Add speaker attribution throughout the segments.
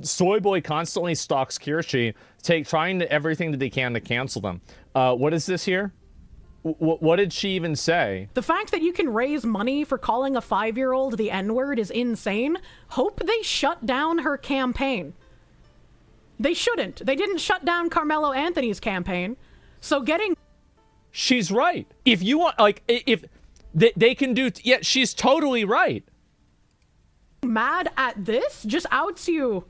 Speaker 1: Soyboy constantly stalks Kirshi, trying everything that he can to cancel them. What is this here? What did she even say?
Speaker 2: The fact that you can raise money for calling a 5-year-old the N-word is insane. Hope they shut down her campaign. They shouldn't. They didn't shut down Carmelo Anthony's campaign. So getting...
Speaker 1: She's right. If you want, like, if they can do... Yeah, she's totally right.
Speaker 2: Mad at this just outs you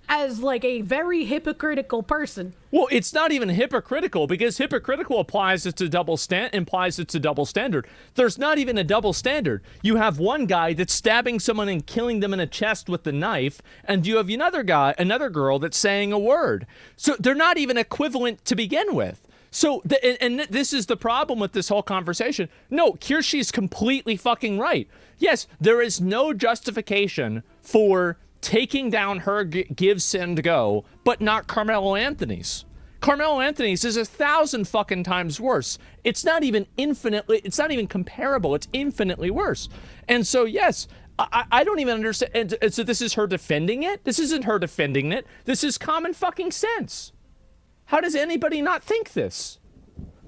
Speaker 2: as, like, a very hypocritical person.
Speaker 1: Well, it's not even hypocritical, because hypocritical implies it's a double standard. There's not even a double standard. You have one guy that's stabbing someone and killing them in the chest with the knife, and you have another girl that's saying a word. So they're not even equivalent to begin with. So, and this is the problem with this whole conversation. No, Kirshi's completely fucking right. Yes, there is no justification for taking down her Give Send Go, but not Carmelo Anthony's. Carmelo Anthony's is 1,000 fucking times worse. It's not even comparable. It's infinitely worse. And so, yes, I don't even understand. And so this is her defending it? This isn't her defending it. This is common fucking sense. How does anybody not think this?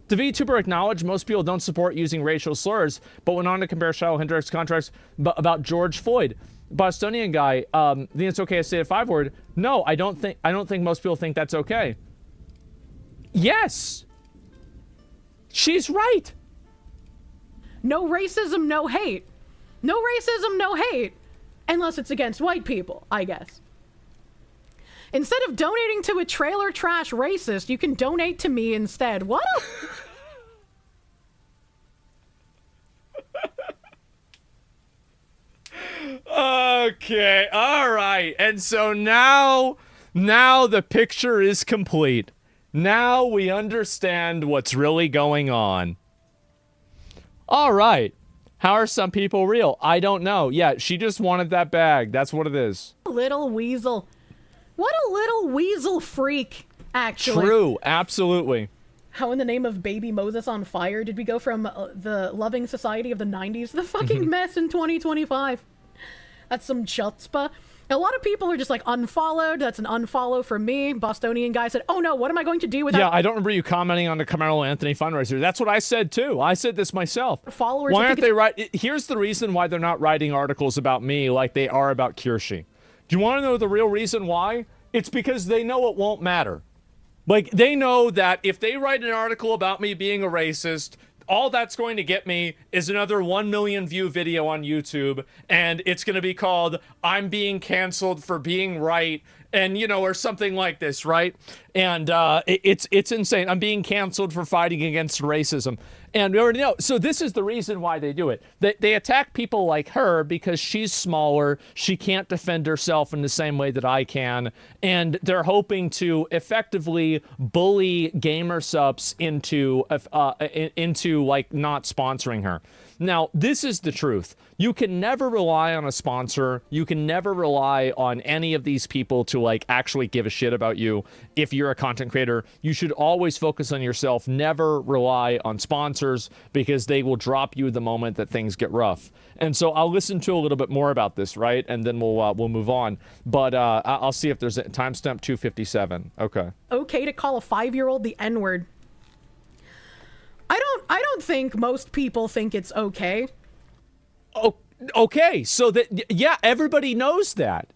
Speaker 1: The VTuber acknowledged most people don't support using racial slurs, but went on to compare Shadow Hendrix contracts about George Floyd. Bostonian guy, think it's okay to say a 5-word. No, I don't think most people think that's okay. Yes. She's right.
Speaker 2: No racism, no hate. No racism, no hate. Unless it's against white people, I guess. Instead of donating to a trailer trash racist, you can donate to me instead. What a...
Speaker 1: Okay, all right. And so now the picture is complete. Now we understand what's really going on. All right. How are some people real? I don't know. Yeah, she just wanted that bag. That's what it is.
Speaker 2: Little weasel. What a little weasel freak, actually.
Speaker 1: True, absolutely.
Speaker 2: How in the name of Baby Moses on Fire did we go from the loving society of the 90s to the fucking mess in 2025? That's some chutzpah. A lot of people are just like, unfollowed. That's an unfollow for me. Bostonian guy said, oh no, what am I going to do without...
Speaker 1: Yeah, I don't remember you commenting on the Carmelo Anthony fundraiser. That's what I said too. I said this myself.
Speaker 2: Followers.
Speaker 1: Why aren't they writing... Here's the reason why they're not writing articles about me like they are about Kirshi. Do you want to know the real reason why? It's because they know it won't matter. Like, they know that if they write an article about me being a racist, all that's going to get me is another 1 million view video on YouTube, and it's going to be called I'm being canceled for being right, and, you know, or something like this, right? And it's insane. I'm being canceled for fighting against racism. And we already know. So this is the reason why they do it. They attack people like her because she's smaller. She can't defend herself in the same way that I can. And they're hoping to effectively bully gamer subs into like not sponsoring her. Now, this is the truth. You can never rely on a sponsor. You can never rely on any of these people to like actually give a shit about you. If you're a content creator, you should always focus on yourself. Never rely on sponsors because they will drop you the moment that things get rough. And so I'll listen to a little bit more about this, right? And then we'll move on. But I'll see if there's a timestamp 257. Okay.
Speaker 2: Okay to call a 5-year-old the N-word. I don't think most people think it's okay.
Speaker 1: Oh, okay. So that, yeah, everybody knows that.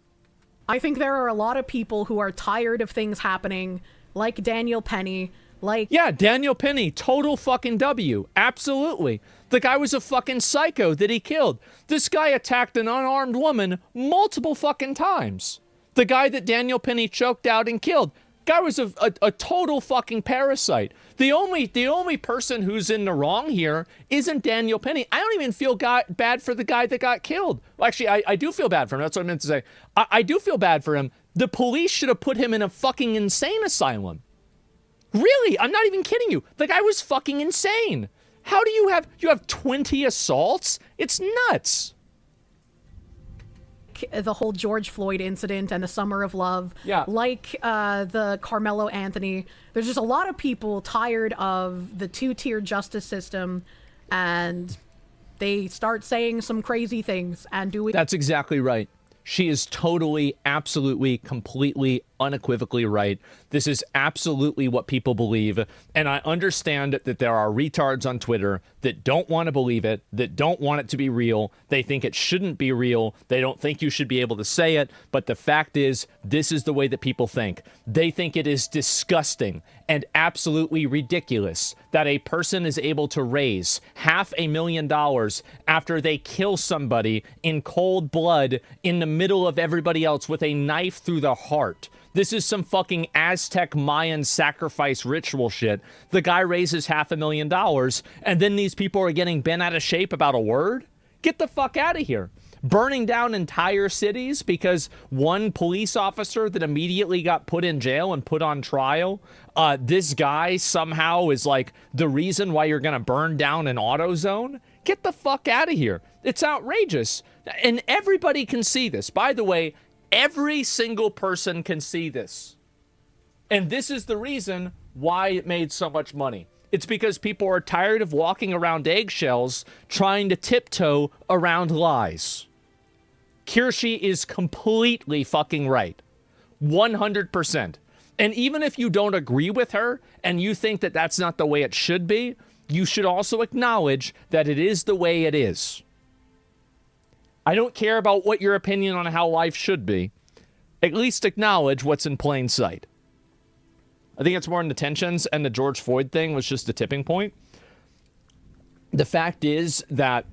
Speaker 2: I think there are a lot of people who are tired of things happening, like Daniel Penny, like...
Speaker 1: Yeah, Daniel Penny, total fucking W. Absolutely. The guy was a fucking psycho that he killed. This guy attacked an unarmed woman multiple fucking times. The guy that Daniel Penny choked out and killed. Guy was a total fucking parasite. The only person who's in the wrong here isn't Daniel Penny. I don't even feel bad for the guy that got killed. Well, actually, I do feel bad for him. That's what I meant to say. I do feel bad for him. The police should have put him in a fucking insane asylum. Really? I'm not even kidding you. The guy was fucking insane. How do you have 20 assaults? It's nuts.
Speaker 2: The whole George Floyd incident and the Summer of Love,
Speaker 1: yeah.
Speaker 2: Like the Carmelo Anthony. There's just a lot of people tired of the two-tier justice system, and they start saying some crazy things and doing...
Speaker 1: That's exactly right. She is totally, absolutely, completely, unequivocally right. This is absolutely what people believe. And I understand that there are retards on Twitter that don't want to believe it, that don't want it to be real. They think it shouldn't be real. They don't think you should be able to say it. But the fact is, this is the way that people think. They think it is disgusting and absolutely ridiculous that a person is able to raise $500,000 after they kill somebody in cold blood in the middle of everybody else with a knife through the heart. This is some fucking Aztec Mayan sacrifice ritual shit. The guy raises $500,000 and then these people are getting bent out of shape about a word? Get the fuck out of here. Burning down entire cities because one police officer that immediately got put in jail and put on trial, this guy somehow is like the reason why you're gonna burn down an auto zone? Get the fuck out of here. It's outrageous. And everybody can see this. By the way, every single person can see this. And this is the reason why it made so much money. It's because people are tired of walking around eggshells trying to tiptoe around lies. Kirsche is completely fucking right. 100%. And even if you don't agree with her and you think that that's not the way it should be, you should also acknowledge that it is the way it is. I don't care about what your opinion on how life should be. At least acknowledge what's in plain sight. I think it's more in the tensions, and the George Floyd thing was just a tipping point. The fact is that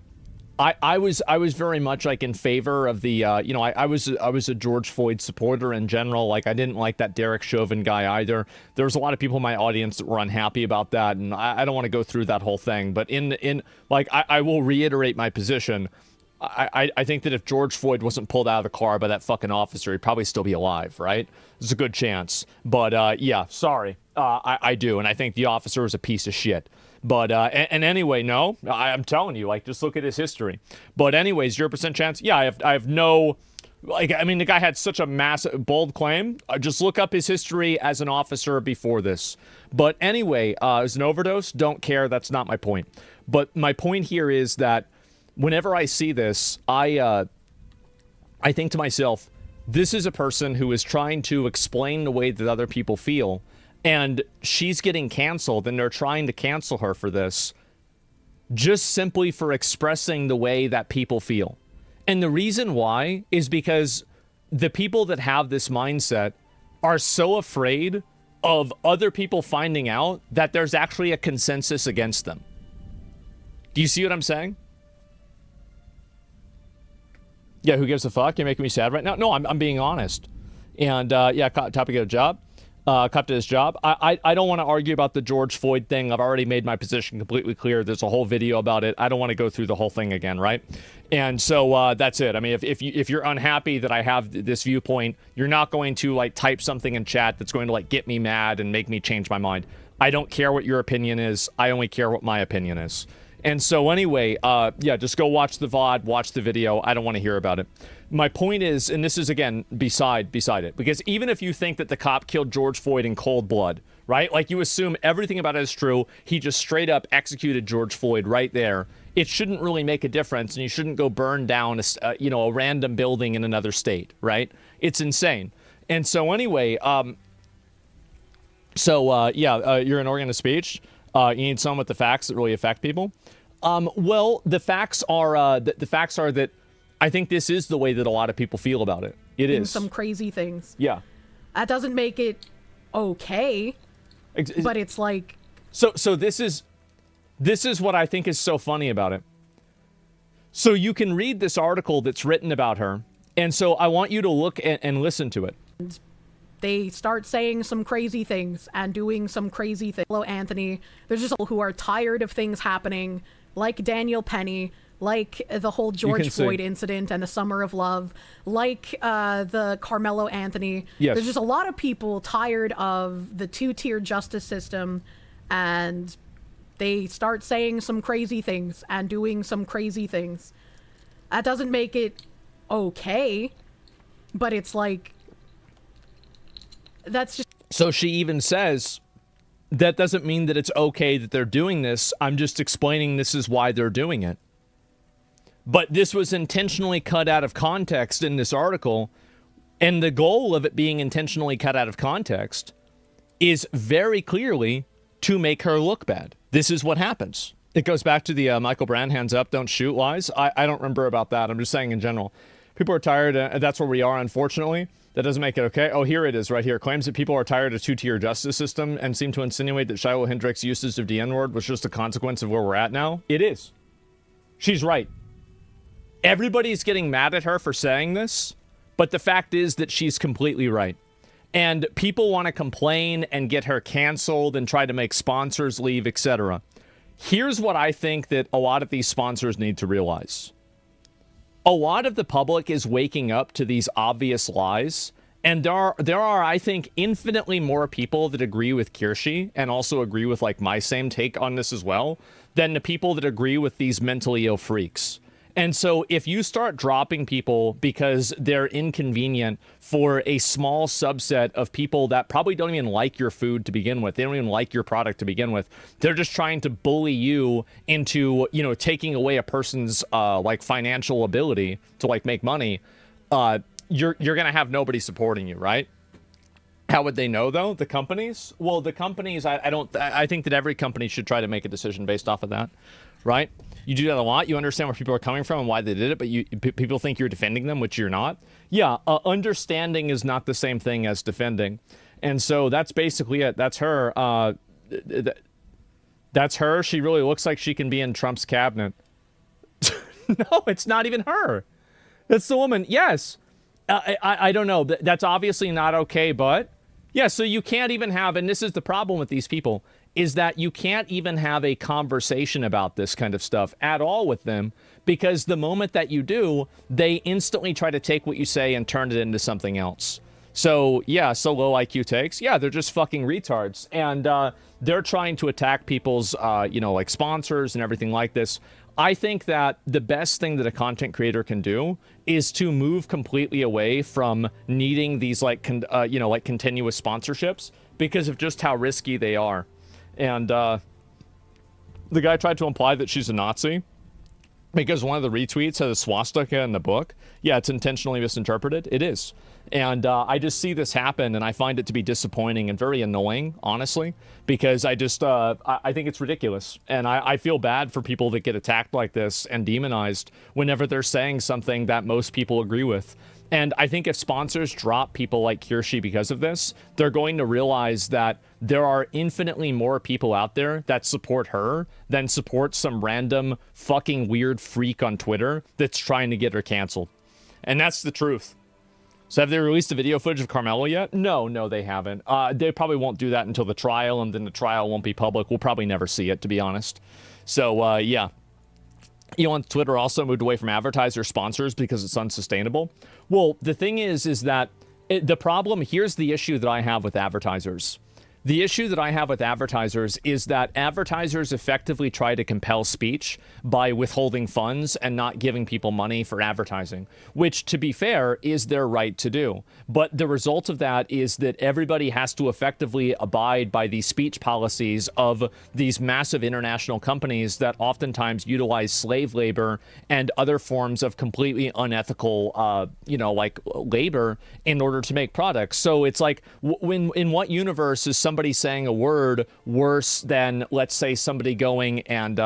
Speaker 1: I was very much like in favor of the I was a George Floyd supporter in general. Like I didn't like that Derek Chauvin guy either. There was a lot of people in my audience that were unhappy about that, and I don't want to go through that whole thing. But I will reiterate my position. I think that if George Floyd wasn't pulled out of the car by that fucking officer, he'd probably still be alive, right? There's a good chance. But yeah, sorry. I do, and I think the officer is a piece of shit. But, and anyway, no, I'm telling you, like, just look at his history. But anyways, 0% chance? Yeah, I have no, like, I mean, the guy had such a massive, bold claim. Just look up his history as an officer before this. But anyway, it was an overdose. Don't care. That's not my point. But my point here is that whenever I see this, I think to myself, this is a person who is trying to explain the way that other people feel. And she's getting canceled, and they're trying to cancel her for this just simply for expressing the way that people feel. And the reason why is because the people that have this mindset are so afraid of other people finding out that there's actually a consensus against them. Do you see what I'm saying? Yeah, who gives a fuck? You're making me sad right now? No, I'm being honest. And yeah, topic of a job. Cop did his job. I don't want to argue about the George Floyd thing. I've already made my position completely clear. There's a whole video about it. I don't want to go through the whole thing again, right? And so that's it. I mean, if you're unhappy that I have this viewpoint, you're not going to like type something in chat that's going to like get me mad and make me change my mind. I don't care what your opinion is. I only care what my opinion is. And so anyway, yeah, just go watch the VOD, watch the video. I don't want to hear about it. My point is, and this is, again, beside it, because even if you think that the cop killed George Floyd in cold blood, right? Like, you assume everything about it is true. He just straight up executed George Floyd right there. It shouldn't really make a difference, and you shouldn't go burn down, a random building in another state, right? It's insane. And so anyway, yeah, you're an organ of speech. You need someone with the facts that really affect people. Well, the facts are that I think this is the way that a lot of people feel about it. It is
Speaker 2: some crazy things.
Speaker 1: Yeah,
Speaker 2: that doesn't make it okay, but it's like
Speaker 1: so. This is what I think is so funny about it. So you can read this article that's written about her, and so I want you to look and listen to it.
Speaker 2: They start saying some crazy things and doing some crazy things. Hello, Anthony. There's just people who are tired of things happening, like Daniel Penny, like the whole George Floyd incident and the Summer of Love, like the Carmelo Anthony.
Speaker 1: Yes.
Speaker 2: There's just a lot of people tired of the two-tier justice system, and they start saying some crazy things and doing some crazy things. That doesn't make it okay, but it's like, that's just...
Speaker 1: So she even says, that doesn't mean that it's okay that they're doing this. I'm just explaining this is why they're doing it. But this was intentionally cut out of context in this article. And the goal of it being intentionally cut out of context is very clearly to make her look bad. This is what happens. It goes back to the Michael Brand hands up, don't shoot lies. I don't remember about that. I'm just saying in general. People are tired, and that's where we are, unfortunately. That doesn't make it okay. Oh, here it is right here. Claims that people are tired of two-tier justice system and seem to insinuate that Shiloh Hendrick's usage of the N-word was just a consequence of where we're at now. It is. She's right. Everybody's getting mad at her for saying this, but the fact is that she's completely right. And people want to complain and get her canceled and try to make sponsors leave, etc. Here's what I think that a lot of these sponsors need to realize. A lot of the public is waking up to these obvious lies, and there are, I think, infinitely more people that agree with Kjersti and also agree with like my same take on this as well than the people that agree with these mentally ill freaks. And so if you start dropping people because they're inconvenient for a small subset of people that probably don't even like your food to begin with, they don't even like your product to begin with, they're just trying to bully you into, you know, taking away a person's like financial ability to like make money, you're going to have nobody supporting you, right? How would they know, though? The companies? Well, the companies, I think that every company should try to make a decision based off of that, right? You do that a lot. You understand where people are coming from and why they did it, but people think you're defending them, which you're not. Yeah, understanding is not the same thing as defending. And so that's basically it. That's her. That's her. She really looks like she can be in Trump's cabinet. No, it's not even her. That's the woman. Yes. I don't know. That's obviously not okay, but yeah, so you can't even have, and this is the problem with these people, is that you can't even have a conversation about this kind of stuff at all with them, because the moment that you do, they instantly try to take what you say and turn it into something else. So yeah, so low IQ takes. Yeah, they're just fucking retards. And they're trying to attack people's, you know, like sponsors and everything like this. I think that the best thing that a content creator can do is to move completely away from needing these like, you know, like continuous sponsorships because of just how risky they are. And the guy tried to imply that she's a Nazi because one of the retweets has a swastika in the book. Yeah, it's intentionally misinterpreted. It is. And I just see this happen, and I find it to be disappointing and very annoying, honestly, because I just, I think it's ridiculous. And I feel bad for people that get attacked like this and demonized whenever they're saying something that most people agree with. And I think if sponsors drop people like Kjersti because of this, they're going to realize that there are infinitely more people out there that support her than support some random fucking weird freak on Twitter that's trying to get her canceled. And that's the truth. So have they released the video footage of Carmelo yet? No, they haven't. They probably won't do that until the trial, and then the trial won't be public. We'll probably never see it, to be honest. So, yeah. Elon's Twitter also moved away from advertiser sponsors because it's unsustainable. Well, the thing is that the problem, here's the issue that I have with advertisers. The issue that I have with advertisers is that advertisers effectively try to compel speech by withholding funds and not giving people money for advertising, which, to be fair, is their right to do. But the result of that is that everybody has to effectively abide by the speech policies of these massive international companies that oftentimes utilize slave labor and other forms of completely unethical, you know, like labor in order to make products. So it's like, in what universe is somebody saying a word worse than, let's say, somebody going and,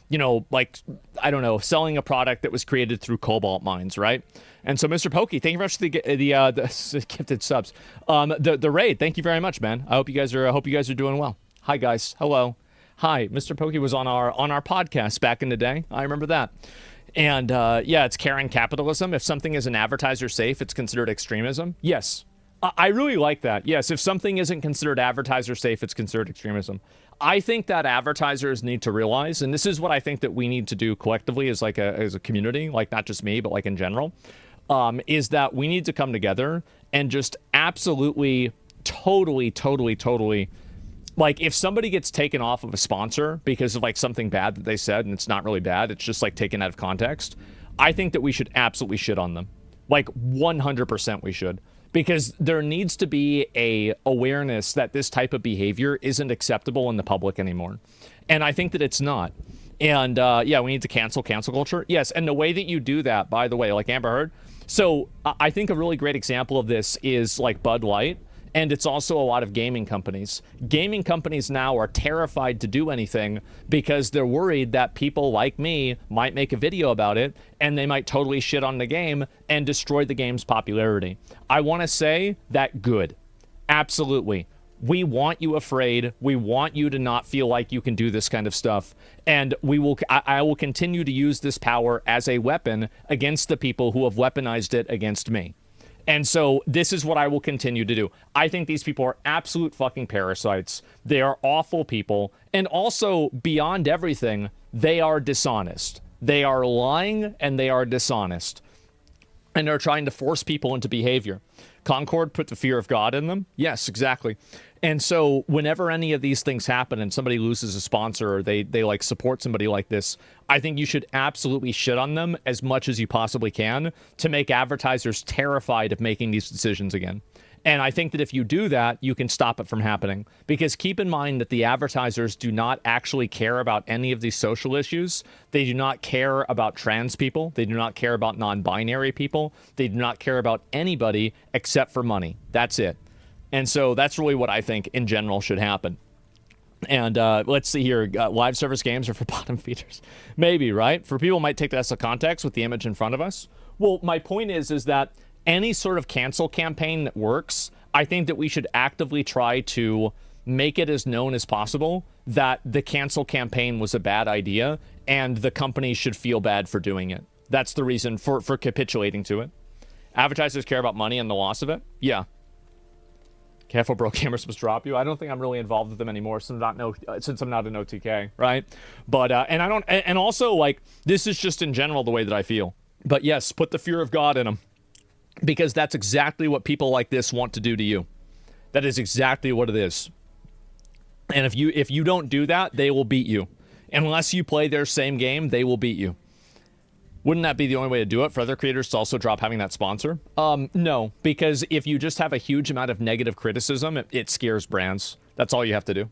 Speaker 1: you know, like, I don't know, selling a product that was created through cobalt mines, right? And so, Mr. Pokey, thank you very much for the gifted subs. The raid, thank you very much, man. I hope you guys are doing well. Hi, guys. Hello. Hi, Mr. Pokey was on our podcast back in the day. I remember that. And yeah, it's Karen capitalism. If something is an advertiser safe, it's considered extremism. Yes. I really like that. Yes, if something isn't considered advertiser safe, it's considered extremism. I think that advertisers need to realize, and this is what I think that we need to do collectively as like as a community, like not just me, but like in general, is that we need to come together and just absolutely, totally, like if somebody gets taken off of a sponsor because of like something bad that they said, and it's not really bad, it's just like taken out of context, I think that we should absolutely shit on them. Like 100% we should. Because there needs to be a awareness that this type of behavior isn't acceptable in the public anymore. And I think that it's not. And yeah, we need to cancel culture. Yes, and the way that you do that, by the way, like Amber Heard. So I think a really great example of this is like Bud Light. And it's also a lot of gaming companies. Gaming companies now are terrified to do anything because they're worried that people like me might make a video about it and they might totally shit on the game and destroy the game's popularity. I want to say that good. Absolutely. We want you afraid. We want you to not feel like you can do this kind of stuff. And I will continue to use this power as a weapon against the people who have weaponized it against me. And so this is what I will continue to do. I think these people are absolute fucking parasites. They are awful people. And also, beyond everything, they are dishonest. They are lying and they are dishonest. And they're trying to force people into behavior. Concord put the fear of God in them? Yes, exactly. And so whenever any of these things happen and somebody loses a sponsor or they like support somebody like this, I think you should absolutely shit on them as much as you possibly can to make advertisers terrified of making these decisions again. And I think that if you do that, you can stop it from happening. Because keep in mind that the advertisers do not actually care about any of these social issues. They do not care about trans people. They do not care about non-binary people. They do not care about anybody except for money. That's it. And so that's really what I think in general should happen. And let's see here. Live service games are for bottom feeders. Maybe, right? For people who might take that as a context with the image in front of us. Well, my point is that any sort of cancel campaign that works, I think that we should actively try to make it as known as possible that the cancel campaign was a bad idea and the company should feel bad for doing it. That's the reason for capitulating to it. Advertisers care about money and the loss of it? Yeah. Careful, bro. Cameras must drop you. I don't think I'm really involved with them anymore since I'm not an OTK, right? But and I don't, and also like this is just in general the way that I feel. But yes, put the fear of God in them, because that's exactly what people like this want to do to you. That is exactly what it is. And if you don't do that, they will beat you. Unless you play their same game, they will beat you. Wouldn't that be the only way to do it for other creators to also drop having that sponsor? No, because if you just have a huge amount of negative criticism, it scares brands. That's all you have to do.